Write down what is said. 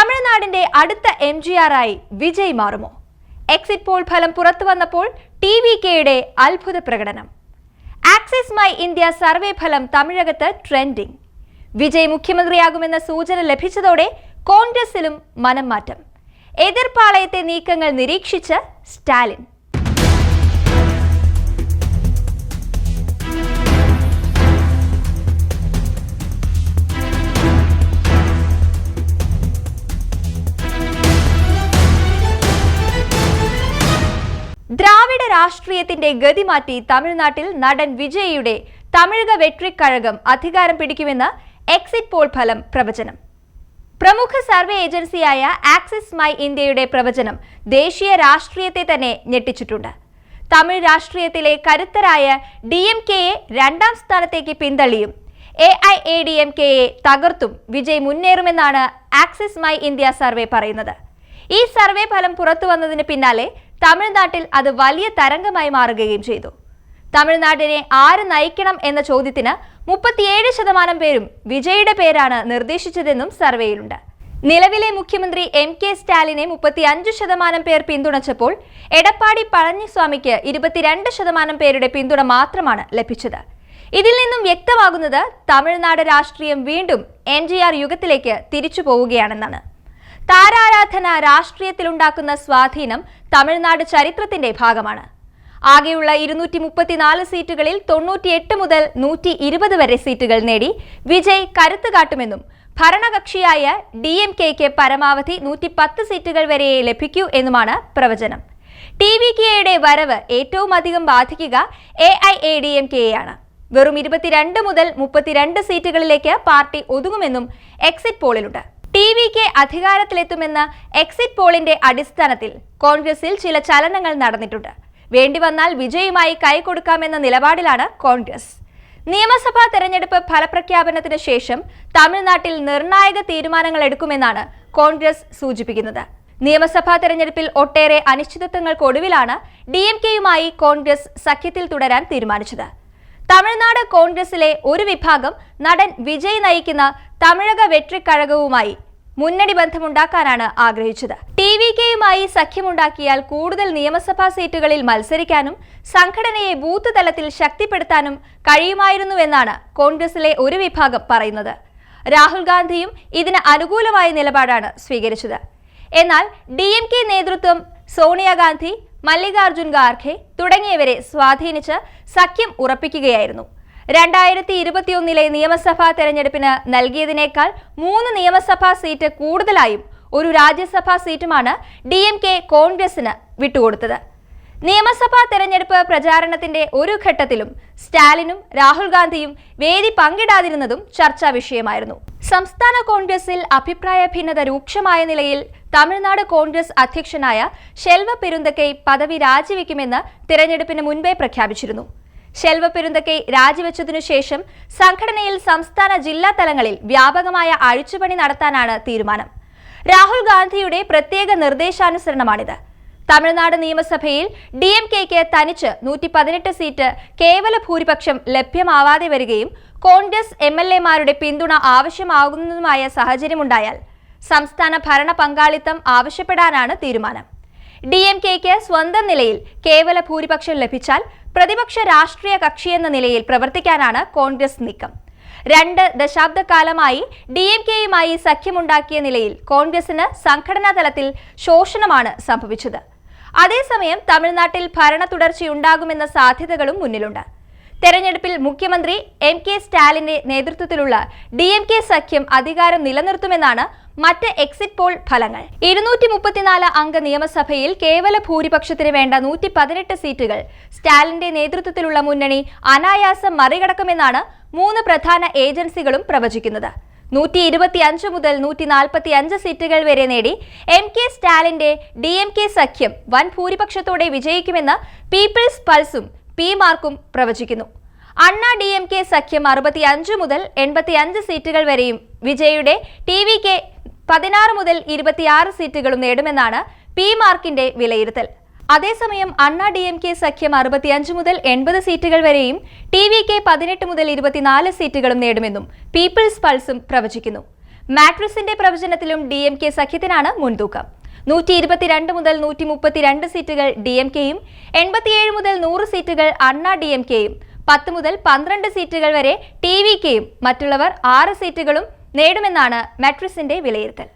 തമിഴ്നാടിന്റെ അടുത്ത MGR ആയി വിജയ് മാറുമോ? എക്സിറ്റ് പോൾ ഫലം പുറത്തു വന്നപ്പോൾ TVKയുടെ അത്ഭുത പ്രകടനം. ആക്സിസ് മൈ ഇന്ത്യ സർവേ ഫലം തമിഴകത്ത് ട്രെൻഡിംഗ്. വിജയ് മുഖ്യമന്ത്രിയാകുമെന്ന സൂചന ലഭിച്ചതോടെ കോൺഗ്രസിലും മനം മാറ്റം. എതിർപ്പാളയത്തെ നീക്കങ്ങൾ നിരീക്ഷിച്ച് സ്റ്റാലിൻ. ദ്രാവിഡ രാഷ്ട്രീയത്തിന്റെ ഗതി മാറ്റി തമിഴ്നാട്ടിൽ നടൻ വിജയിയുടെ തമിഴക വെട്രിക്കഴകം അധികാരം പിടിക്കുമെന്ന് എക്സിറ്റ് പോൾ ഫലം പ്രവചനം. പ്രമുഖ സർവേ ഏജൻസിയായ ആക്സിസ് മൈ ഇന്ത്യയുടെ പ്രവചനം ദേശീയ രാഷ്ട്രീയത്തെ തന്നെ ഞെട്ടിച്ചിട്ടുണ്ട്. തമിഴ് രാഷ്ട്രീയത്തിലെ കരുത്തരായ DMKയെ രണ്ടാം സ്ഥാനത്തേക്ക് പിന്തള്ളിയും AIADMKയെ തകർത്തും വിജയ് മുന്നേറുമെന്നാണ് ആക്സിസ് മൈ ഇന്ത്യ സർവേ പറയുന്നത്. ഈ സർവേ ഫലം പുറത്തു വന്നതിന് പിന്നാലെ തമിഴ്നാട്ടിൽ അത് വലിയ തരംഗമായി മാറുകയും ചെയ്തു. തമിഴ്നാടിനെ ആര് നയിക്കണം എന്ന ചോദ്യത്തിന് 37% പേരും വിജയുടെ പേരാണ് നിർദ്ദേശിച്ചതെന്നും സർവേയിലുണ്ട്. നിലവിലെ മുഖ്യമന്ത്രി MK സ്റ്റാലിനെ 35% പേർ പിന്തുണച്ചപ്പോൾ എടപ്പാടി പളനിസ്വാമിക്ക് 22% പേരുടെ പിന്തുണ മാത്രമാണ് ലഭിച്ചത്. ഇതിൽ നിന്നും വ്യക്തമാകുന്നത് തമിഴ്നാട് രാഷ്ട്രീയം വീണ്ടും MGR യുഗത്തിലേക്ക് തിരിച്ചു പോവുകയാണെന്നാണ്. താരാരാധന രാഷ്ട്രീയത്തിലുണ്ടാക്കുന്ന സ്വാധീനം തമിഴ്നാട് ചരിത്രത്തിന്റെ ഭാഗമാണ്. ആകെയുള്ള 234 സീറ്റുകളിൽ 98 മുതൽ 120 വരെ സീറ്റുകൾ നേടി വിജയ് കരുത്ത് കാട്ടുമെന്നും ഭരണകക്ഷിയായ DMKയ്ക്ക് പരമാവധി 110 സീറ്റുകൾ വരെ ലഭിക്കൂ എന്നുമാണ് പ്രവചനം. TVKയുടെ വരവ് ഏറ്റവും അധികം ബാധിക്കുക AIADMKയെയാണ്. വെറും 22 മുതൽ 32 സീറ്റുകളിലേക്ക് പാർട്ടി ഒതുങ്ങുമെന്നും എക്സിറ്റ് പോളിലുണ്ട്. TVK അധികാരത്തിലെത്തുമെന്ന എക്സിറ്റ് പോളിന്റെ അടിസ്ഥാനത്തിൽ കോൺഗ്രസിൽ ചില ചലനങ്ങൾ നടന്നിട്ടുണ്ട്. വേണ്ടിവന്നാൽ വിജയുമായി കൈകൊടുക്കാമെന്ന നിലപാടിലാണ് കോൺഗ്രസ്. നിയമസഭാ തെരഞ്ഞെടുപ്പ് ഫലപ്രഖ്യാപനത്തിന് ശേഷം തമിഴ്നാട്ടിൽ നിർണായക തീരുമാനങ്ങൾ എടുക്കുമെന്നാണ് കോൺഗ്രസ് സൂചിപ്പിക്കുന്നത്. നിയമസഭാ തെരഞ്ഞെടുപ്പിൽ ഒട്ടേറെ അനിശ്ചിതത്വങ്ങൾക്കൊടുവിലാണ് DMKയുമായി കോൺഗ്രസ് സഖ്യത്തിൽ തുടരാൻ തീരുമാനിച്ചത്. തമിഴ്നാട് കോൺഗ്രസിലെ ഒരു വിഭാഗം നടൻ വിജയ് നയിക്കുന്ന തമിഴക വെട്രിക്കഴകവുമായി മുന്നണി ബന്ധമുണ്ടാക്കാനാണ് ആഗ്രഹിച്ചത്. TVKയുമായി സഖ്യമുണ്ടാക്കിയാൽ കൂടുതൽ നിയമസഭാ സീറ്റുകളിൽ മത്സരിക്കാനും സംഘടനയെ ബൂത്ത് തലത്തിൽ ശക്തിപ്പെടുത്താനും കഴിയുമായിരുന്നുവെന്നാണ് കോൺഗ്രസിലെ ഒരു വിഭാഗം പറയുന്നത്. രാഹുൽ ഗാന്ധിയും ഇതിന് അനുകൂലമായ നിലപാടാണ് സ്വീകരിച്ചത്. എന്നാൽ DMK നേതൃത്വം സോണിയാഗാന്ധി, മല്ലികാർജുൻ ഖാർഗെ തുടങ്ങിയവരെ സ്വാധീനിച്ച് സഖ്യം ഉറപ്പിക്കുകയായിരുന്നു. 2021 നിയമസഭാ തെരഞ്ഞെടുപ്പിന് നൽകിയതിനേക്കാൾ 3 നിയമസഭാ സീറ്റ് കൂടുതലായും ഒരു രാജ്യസഭാ സീറ്റുമാണ് DMK കോൺഗ്രസിന് വിട്ടുകൊടുത്തത്. നിയമസഭാ തെരഞ്ഞെടുപ്പ് പ്രചാരണത്തിന്റെ ഒരു ഘട്ടത്തിലും സ്റ്റാലിനും രാഹുൽ ഗാന്ധിയും വേദി പങ്കിടാതിരുന്നതും ചർച്ചാ വിഷയമായിരുന്നു. സംസ്ഥാന കോൺഗ്രസിൽ അഭിപ്രായ ഭിന്നത രൂക്ഷമായ നിലയിൽ തമിഴ്നാട് കോൺഗ്രസ് അധ്യക്ഷനായ ഷെൽവ പെരുന്തക്കൈ പദവി രാജിവെക്കുമെന്ന് തിരഞ്ഞെടുപ്പിന് മുൻപേ പ്രഖ്യാപിച്ചിരുന്നു. ഷെൽവ പെരുന്തക്കൈ രാജിവെച്ചതിനു ശേഷം സംഘടനയിൽ സംസ്ഥാന ജില്ലാ തലങ്ങളിൽ വ്യാപകമായ അഴിച്ചുപണി നടത്താനാണ് തീരുമാനം. രാഹുൽ ഗാന്ധിയുടെ പ്രത്യേക നിർദ്ദേശാനുസരണമാണിത്. തമിഴ്നാട് നിയമസഭയിൽ DMKയ്ക്ക് തനിച്ച് 118 സീറ്റ് കേവല ഭൂരിപക്ഷം ലഭ്യമാവാതെ വരികയും കോൺഗ്രസ് MLAമാരുടെ പിന്തുണ ആവശ്യമാകുന്നതുമായ സാഹചര്യമുണ്ടായാൽ സംസ്ഥാന ഭരണ പങ്കാളിത്തം ആവശ്യപ്പെടാനാണ് തീരുമാനം. DMKയ്ക്ക് സ്വന്തം നിലയിൽ കേവല ഭൂരിപക്ഷം ലഭിച്ചാൽ പ്രതിപക്ഷ രാഷ്ട്രീയ കക്ഷിയെന്ന നിലയിൽ പ്രവർത്തിക്കാനാണ് കോൺഗ്രസ് നീക്കം. 2 ദശാബ്ദക്കാലമായി DMKയുമായി സഖ്യമുണ്ടാക്കിയ നിലയിൽ കോൺഗ്രസിന് സംഘടനാ തലത്തിൽ ശോഷണമാണ് സംഭവിച്ചത്. അതേസമയം തമിഴ്നാട്ടിൽ ഭരണ തുടർച്ചയുണ്ടാകുമെന്ന സാധ്യതകളും മുന്നിലുണ്ട്. തെരഞ്ഞെടുപ്പിൽ മുഖ്യമന്ത്രി MK സ്റ്റാലിന്റെ നേതൃത്വത്തിലുള്ള DMK സഖ്യം അധികാരം നിലനിർത്തുമെന്നാണ് മറ്റ് എക്സിറ്റ് പോൾ ഫലങ്ങൾ. 234 അംഗ നിയമസഭയിൽ കേവല ഭൂരിപക്ഷത്തിന് വേണ്ട 118 സീറ്റുകൾ സ്റ്റാലിന്റെ നേതൃത്വത്തിലുള്ള മുന്നണി അനായാസം മറികടക്കുമെന്നാണ് 3 പ്രധാന ഏജൻസികളും പ്രവചിക്കുന്നത്. 125 മുതൽ 145 സീറ്റുകൾ വരെ നേടി MK സ്റ്റാലിന്റെ DMK സഖ്യം വൻ ഭൂരിപക്ഷത്തോടെ വിജയിക്കുമെന്ന് പീപ്പിൾസ് പൾസും PMarkഉം പ്രവചിക്കുന്നു. അണ്ണാ DMK സഖ്യം 65 മുതൽ 85 സീറ്റുകൾ വരെയും വിജയുടെ TVK 16 മുതൽ 26 സീറ്റുകളും നേടുമെന്നാണ് PMarkന്റെ വിലയിരുത്തൽ. അതേസമയം അണ്ണാ DMK സഖ്യം 65 മുതൽ 80 സീറ്റുകൾ വരെയും TVK 18 മുതൽ 24 സീറ്റുകളും നേടുമെന്നും പീപ്പിൾസ് പൾസും പ്രവചിക്കുന്നു. മാട്രിക്സിന്റെ പ്രവചനത്തിലും DMK സഖ്യത്തിനാണ് മുൻതൂക്കം. 122 മുതൽ 132 സീറ്റുകൾ DMKയും 87 മുതൽ 100 സീറ്റുകൾ അണ്ണാ DMKയും 10 മുതൽ 12 സീറ്റുകൾ വരെ TVKയും മറ്റുള്ളവർ 6 സീറ്റുകളും നേടുമെന്നാണ് മാട്രിക്സിന്റെ വിലയിരുത്തൽ.